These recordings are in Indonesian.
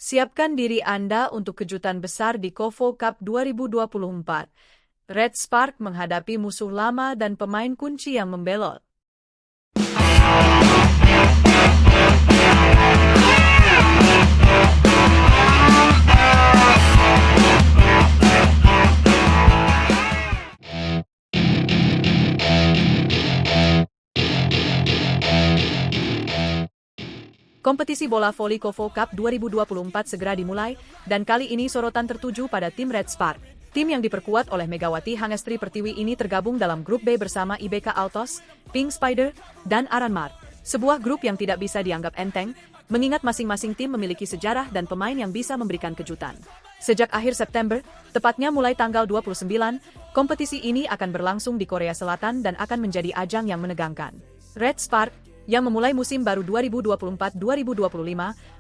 Siapkan diri Anda untuk kejutan besar di Kovo Cup 2024. Red Spark menghadapi musuh lama dan pemain kunci yang membelot. Kompetisi bola voli Kovo Cup 2024 segera dimulai, dan kali ini sorotan tertuju pada tim Red Spark. Tim yang diperkuat oleh Megawati Hangestri Pertiwi ini tergabung dalam grup B bersama IBK Altos, Pink Spider, dan Aranmar. Sebuah grup yang tidak bisa dianggap enteng, mengingat masing-masing tim memiliki sejarah dan pemain yang bisa memberikan kejutan. Sejak akhir September, tepatnya mulai tanggal 29, kompetisi ini akan berlangsung di Korea Selatan dan akan menjadi ajang yang menegangkan. Red Spark, yang memulai musim baru 2024-2025,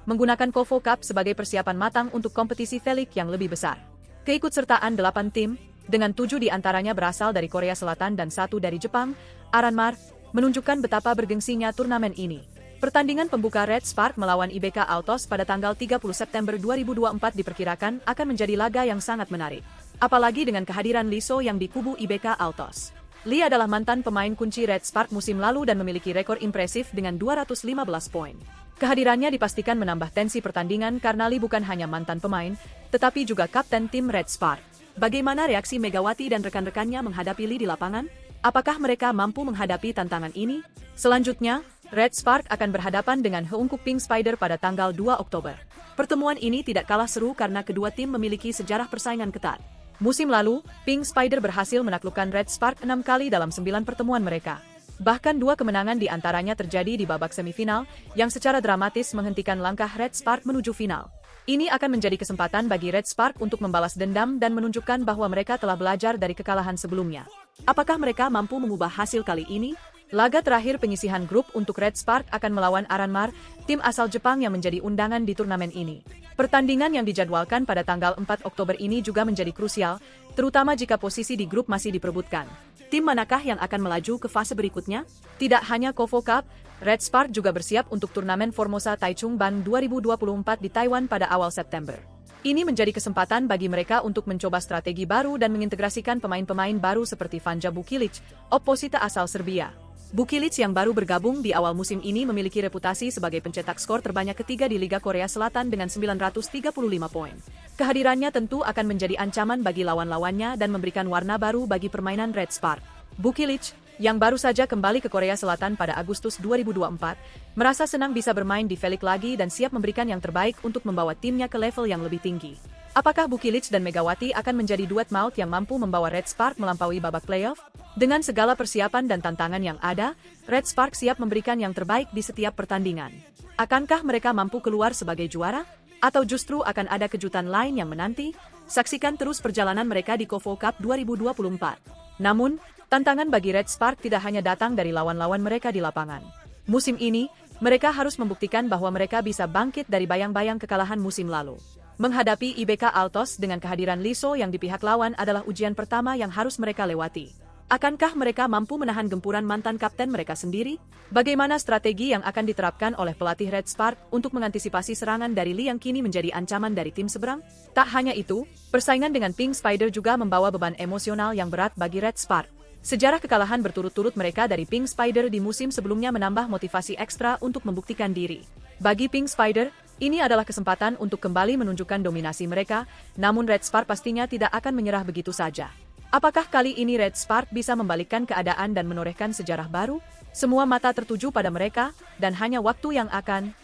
menggunakan Kovo Cup sebagai persiapan matang untuk kompetisi V-League yang lebih besar. Keikutsertaan 8 tim, dengan 7 diantaranya berasal dari Korea Selatan dan 1 dari Jepang, Aranmar, menunjukkan betapa bergengsinya turnamen ini. Pertandingan pembuka Red Spark melawan IBK Altos pada tanggal 30 September 2024 diperkirakan akan menjadi laga yang sangat menarik. Apalagi dengan kehadiran Liso yang di kubu IBK Altos. Lee adalah mantan pemain kunci Red Spark musim lalu dan memiliki rekor impresif dengan 215 poin. Kehadirannya dipastikan menambah tensi pertandingan karena Lee bukan hanya mantan pemain, tetapi juga kapten tim Red Spark. Bagaimana reaksi Megawati dan rekan-rekannya menghadapi Lee di lapangan? Apakah mereka mampu menghadapi tantangan ini? Selanjutnya, Red Spark akan berhadapan dengan Heungkuk Pink Spider pada tanggal 2 Oktober. Pertemuan ini tidak kalah seru karena kedua tim memiliki sejarah persaingan ketat. Musim lalu, Pink Spider berhasil menaklukkan Red Spark 6 kali dalam 9 pertemuan mereka. Bahkan 2 kemenangan di antaranya terjadi di babak semifinal, yang secara dramatis menghentikan langkah Red Spark menuju final. Ini akan menjadi kesempatan bagi Red Spark untuk membalas dendam dan menunjukkan bahwa mereka telah belajar dari kekalahan sebelumnya. Apakah mereka mampu mengubah hasil kali ini? Laga terakhir penyisihan grup untuk Red Spark akan melawan Aranmar, tim asal Jepang yang menjadi undangan di turnamen ini. Pertandingan yang dijadwalkan pada tanggal 4 Oktober ini juga menjadi krusial, terutama jika posisi di grup masih diperebutkan. Tim manakah yang akan melaju ke fase berikutnya? Tidak hanya Kovo Cup, Red Spark juga bersiap untuk turnamen Formosa Taichung Ban 2024 di Taiwan pada awal September. Ini menjadi kesempatan bagi mereka untuk mencoba strategi baru dan mengintegrasikan pemain-pemain baru seperti Vanja Bukilic, oposita asal Serbia. Bukilic yang baru bergabung di awal musim ini memiliki reputasi sebagai pencetak skor terbanyak ketiga di Liga Korea Selatan dengan 935 poin. Kehadirannya tentu akan menjadi ancaman bagi lawan-lawannya dan memberikan warna baru bagi permainan Red Spark. Bukilic, yang baru saja kembali ke Korea Selatan pada Agustus 2024, merasa senang bisa bermain di V-League lagi dan siap memberikan yang terbaik untuk membawa timnya ke level yang lebih tinggi. Apakah Bukilic dan Megawati akan menjadi duet maut yang mampu membawa Red Spark melampaui babak playoff? Dengan segala persiapan dan tantangan yang ada, Red Spark siap memberikan yang terbaik di setiap pertandingan. Akankah mereka mampu keluar sebagai juara? Atau justru akan ada kejutan lain yang menanti? Saksikan terus perjalanan mereka di Kovo Cup 2024. Namun, tantangan bagi Red Spark tidak hanya datang dari lawan-lawan mereka di lapangan. Musim ini, mereka harus membuktikan bahwa mereka bisa bangkit dari bayang-bayang kekalahan musim lalu. Menghadapi IBK Altos dengan kehadiran Liso yang di pihak lawan adalah ujian pertama yang harus mereka lewati. Akankah mereka mampu menahan gempuran mantan kapten mereka sendiri? Bagaimana strategi yang akan diterapkan oleh pelatih Red Spark untuk mengantisipasi serangan dari Lee yang kini menjadi ancaman dari tim seberang? Tak hanya itu, persaingan dengan Pink Spider juga membawa beban emosional yang berat bagi Red Spark. Sejarah kekalahan berturut-turut mereka dari Pink Spider di musim sebelumnya menambah motivasi ekstra untuk membuktikan diri. Bagi Pink Spider, ini adalah kesempatan untuk kembali menunjukkan dominasi mereka, namun Red Spark pastinya tidak akan menyerah begitu saja. Apakah kali ini Red Spark bisa membalikkan keadaan dan menorehkan sejarah baru? Semua mata tertuju pada mereka, dan hanya waktu yang akan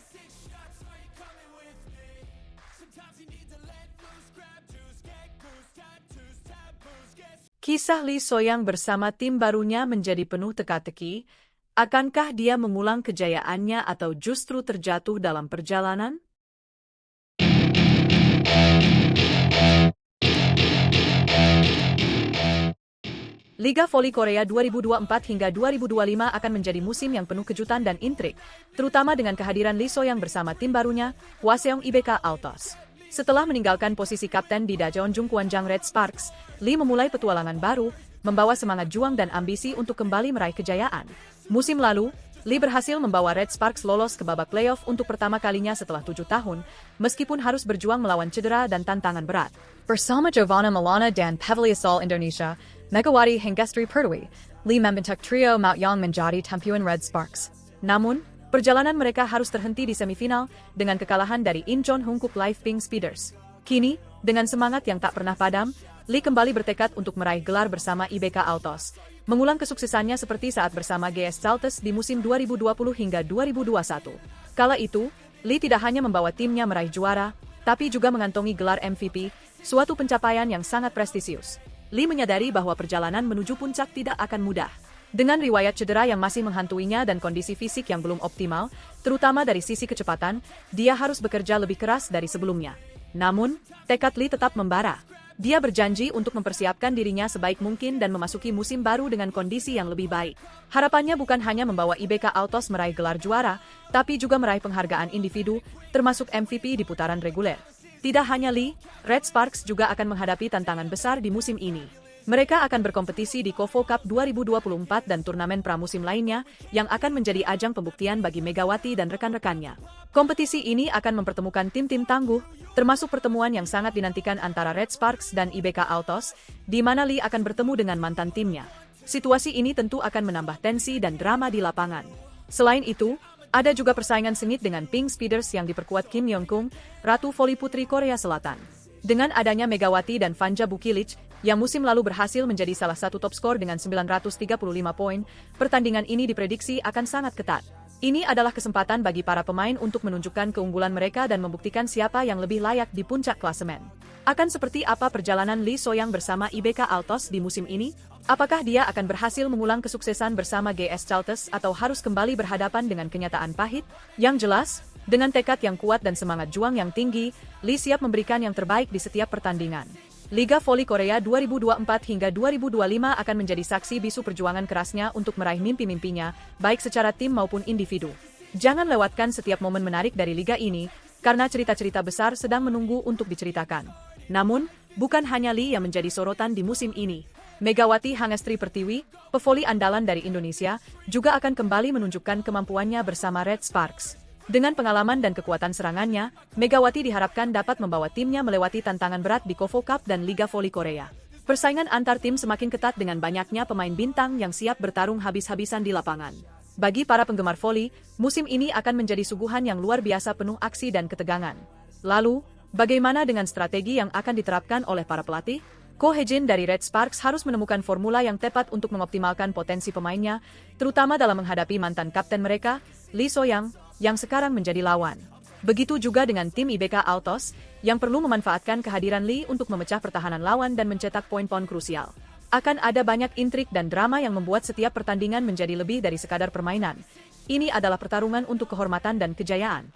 Kisah Lee Soyang bersama tim barunya menjadi penuh teka-teki. Akankah dia mengulang kejayaannya atau justru terjatuh dalam perjalanan? Liga Voli Korea 2024 hingga 2025 akan menjadi musim yang penuh kejutan dan intrik, terutama dengan kehadiran Lee Soyang bersama tim barunya, Hwaseong IBK Altos. Setelah meninggalkan posisi kapten di Dajeon Jungkwanjang Red Sparks, Lee memulai petualangan baru, membawa semangat juang dan ambisi untuk kembali meraih kejayaan. Musim lalu, Lee berhasil membawa Red Sparks lolos ke babak playoff untuk pertama kalinya setelah 7 tahun, meskipun harus berjuang melawan cedera dan tantangan berat. Bersama Giovanna Milana dan Pevliasol Indonesia, Megawati Hingestri Pertiwi, Lee membentuk trio Maoyong menjadi champion Red Sparks. Namun, perjalanan mereka harus terhenti di semifinal dengan kekalahan dari Incheon Hongkuk Live Pink Speeders. Kini, dengan semangat yang tak pernah padam, Lee kembali bertekad untuk meraih gelar bersama IBK Altos, mengulang kesuksesannya seperti saat bersama GS Celtics di musim 2020 hingga 2021. Kala itu, Lee tidak hanya membawa timnya meraih juara, tapi juga mengantongi gelar MVP, suatu pencapaian yang sangat prestisius. Lee menyadari bahwa perjalanan menuju puncak tidak akan mudah. Dengan riwayat cedera yang masih menghantuinya dan kondisi fisik yang belum optimal, terutama dari sisi kecepatan, dia harus bekerja lebih keras dari sebelumnya. Namun, tekad Lee tetap membara. Dia berjanji untuk mempersiapkan dirinya sebaik mungkin dan memasuki musim baru dengan kondisi yang lebih baik. Harapannya bukan hanya membawa IBK Altos meraih gelar juara, tapi juga meraih penghargaan individu, termasuk MVP di putaran reguler. Tidak hanya Lee, Red Sparks juga akan menghadapi tantangan besar di musim ini. Mereka akan berkompetisi di KOFO Cup 2024 dan turnamen pramusim lainnya yang akan menjadi ajang pembuktian bagi Megawati dan rekan-rekannya. Kompetisi ini akan mempertemukan tim-tim tangguh, termasuk pertemuan yang sangat dinantikan antara Red Sparks dan IBK Altos, di mana Lee akan bertemu dengan mantan timnya. Situasi ini tentu akan menambah tensi dan drama di lapangan. Selain itu, ada juga persaingan sengit dengan Pink Speeders yang diperkuat Kim Yong-kung, Ratu Voli Putri Korea Selatan. Dengan adanya Megawati dan Vanja Bukilic, yang musim lalu berhasil menjadi salah satu top skor dengan 935 poin, pertandingan ini diprediksi akan sangat ketat. Ini adalah kesempatan bagi para pemain untuk menunjukkan keunggulan mereka dan membuktikan siapa yang lebih layak di puncak klasemen. Akan seperti apa perjalanan Lee Soyang bersama IBK Altos di musim ini? Apakah dia akan berhasil mengulang kesuksesan bersama GS Celtics atau harus kembali berhadapan dengan kenyataan pahit? Yang jelas, dengan tekad yang kuat dan semangat juang yang tinggi, Lee siap memberikan yang terbaik di setiap pertandingan. Liga Voli Korea 2024 hingga 2025 akan menjadi saksi bisu perjuangan kerasnya untuk meraih mimpi-mimpinya, baik secara tim maupun individu. Jangan lewatkan setiap momen menarik dari liga ini, karena cerita-cerita besar sedang menunggu untuk diceritakan. Namun, bukan hanya Lee yang menjadi sorotan di musim ini. Megawati Hingestri Pertiwi, pevoli andalan dari Indonesia, juga akan kembali menunjukkan kemampuannya bersama Red Sparks. Dengan pengalaman dan kekuatan serangannya, Megawati diharapkan dapat membawa timnya melewati tantangan berat di KOFO Cup dan Liga Voli Korea. Persaingan antar tim semakin ketat dengan banyaknya pemain bintang yang siap bertarung habis-habisan di lapangan. Bagi para penggemar voli, musim ini akan menjadi suguhan yang luar biasa penuh aksi dan ketegangan. Lalu, bagaimana dengan strategi yang akan diterapkan oleh para pelatih? Ko Hye-jin dari Red Sparks harus menemukan formula yang tepat untuk mengoptimalkan potensi pemainnya, terutama dalam menghadapi mantan kapten mereka, Lee Soyang, yang sekarang menjadi lawan. Begitu juga dengan tim IBK Altos, yang perlu memanfaatkan kehadiran Lee untuk memecah pertahanan lawan dan mencetak poin-poin krusial. Akan ada banyak intrik dan drama yang membuat setiap pertandingan menjadi lebih dari sekadar permainan. Ini adalah pertarungan untuk kehormatan dan kejayaan.